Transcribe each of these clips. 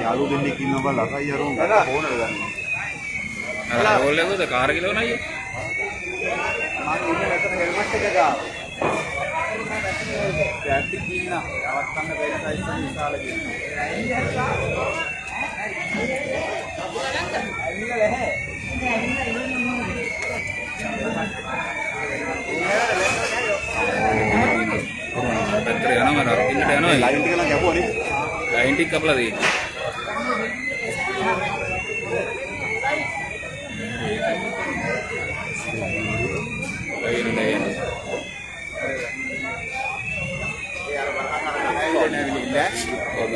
आलू दिल्ली की नंबर लगा यार फोन अरे बोले वो तो कार किलो ना ये हेलमेट का ट्रैफिक कीना यावत्तन्न ಬೇರೆ ಸೈಜ್ ಸಾಲಗೆ better ya na mara tingkat ya na line टिकला क्या बोली lain tik kapla di lain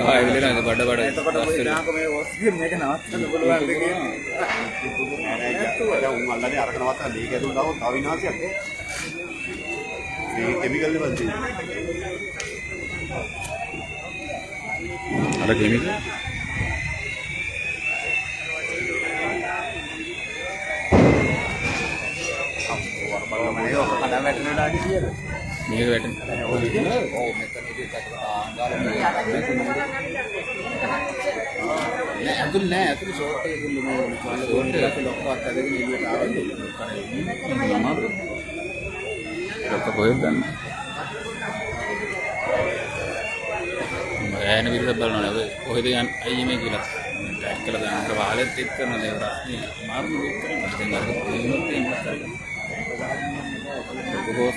हाँ इधर ना तो बड़ा बड़ा यहाँ को मैं वॉशरूम में क्या नाच तो बोल रहा है लेकिन अल्लाह ने आरक्षण वाता लेके तो दाव दावी ना से ये केमिकल ने बनती ada keमिकल මේක වැටෙන ඔව් මෙතන ඉතින් නෑ අතුල් නෑ අතුල් ෂෝට් එක දුන්නු මේ ෂෝට් එක ලොක්කවත් අදගෙන එළියට ආවන්නේ ඒක කොහෙද ගන්න ඈන විදිහට බලනවා නේ කොහෙද යන්නේ අයියේ මේ කියලා ටැග් කරලා දාන්න වාලෙත් එක් කරනවා නේ ප්‍රශ්නේ මාර්ගු එක් කරනවා දැන් අර දෙන්නොත් එහෙම කරගන්න බොහෝ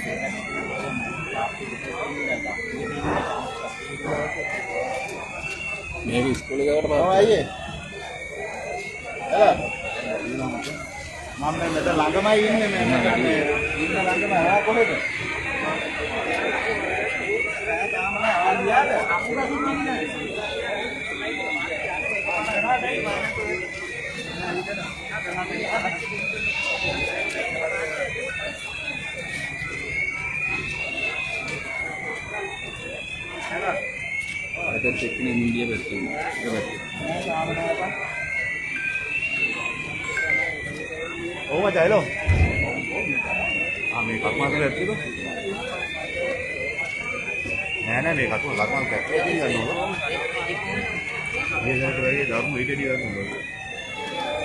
මේක ඉස්කෝලේ ගාවට පාස් ආයේ එලා මම මෙතන ළඟමයි ඉන්නේ මේ ඉන්න ළඟම ආ කොහෙද තාම ආවියාද අමුරා දුන්නේ ada teknik media betul oh mah jahilo මේ කක්මාස වැටි දෝ නෑ නෑ මේ කක්ම ලක්මන් පැක්කේ ඉතින් ගන්නවා මේ දැනට වැඩි ධර්ම ඊටදී ගන්නවා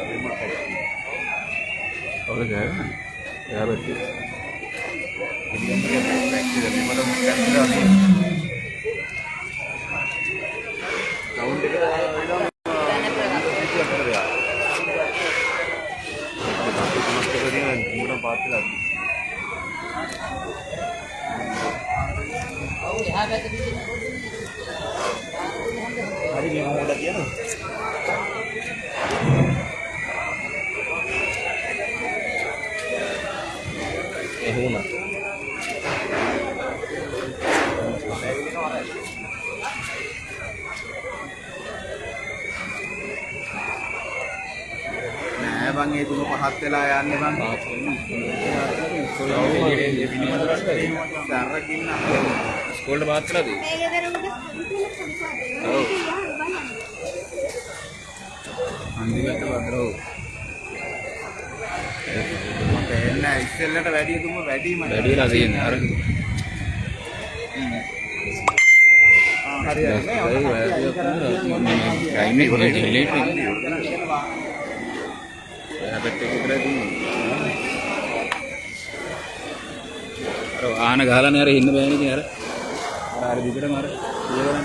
එහෙම පැක්කේ ඔය ගෑ යා වැටි ඉතින් මේ පැක්කේ මේ මඩම පැක්කේ hari ni mau dah dia tu. Ehuna. Nah, bang itu mau pahat lah ya nih bang. School बात करा दी अंधी बात बात रहो ना इससे लड़ा बैठी तुम बैठी मत बैठी राजी है यार टाइम नहीं लेट लेट बैठे किधर दी आने गाला नहीं यार हिंद बहनी यार यार दिखरे मारे ये वाला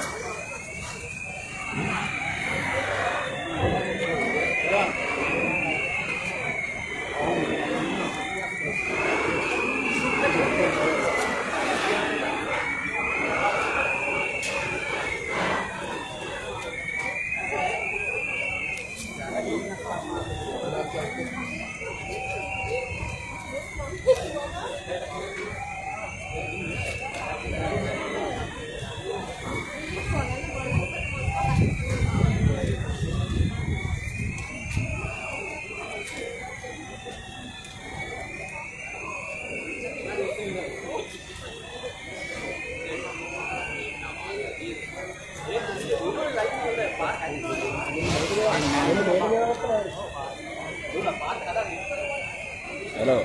Halo.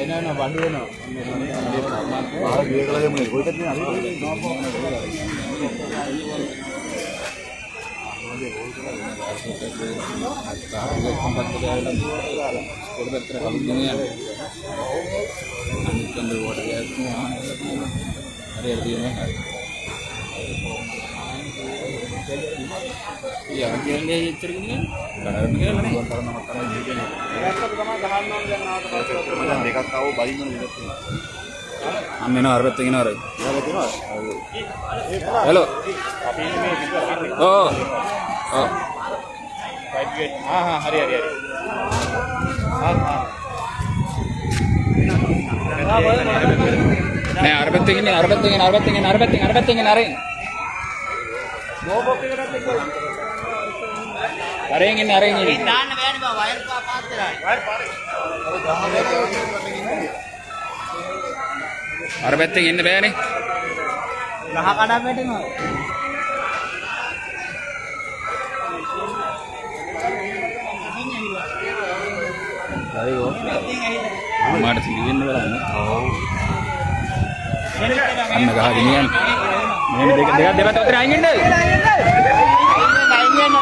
එනවා බඩු වෙනවා. ආ ගිය කලගේ මොනේ කොයිද තියෙන්නේ Iya, dia cerita kan karena nih. මචං දෙකක් ආව බලින්න දෙයක් තියෙනවා අම්මේන අරපත් තියෙන අර. හලෝ. ඔව්. ඔව්. හරි. නෑ අරපත් තියෙන අරෙන්. අරෙන් ඉන්නේ. දාන්න බෑනේ බා වයර් පාස් කරලා. අර පැත්තෙන් එන්න බෑනේ. ගහ කඩම් වැටෙනවා. හරියෝ. මාට සිහින්න බලන්න. ඔව්. අන්න ගහ ගෙනියන්න. මේ දෙක අතර අයින් ඉන්න. අයින් යන්න.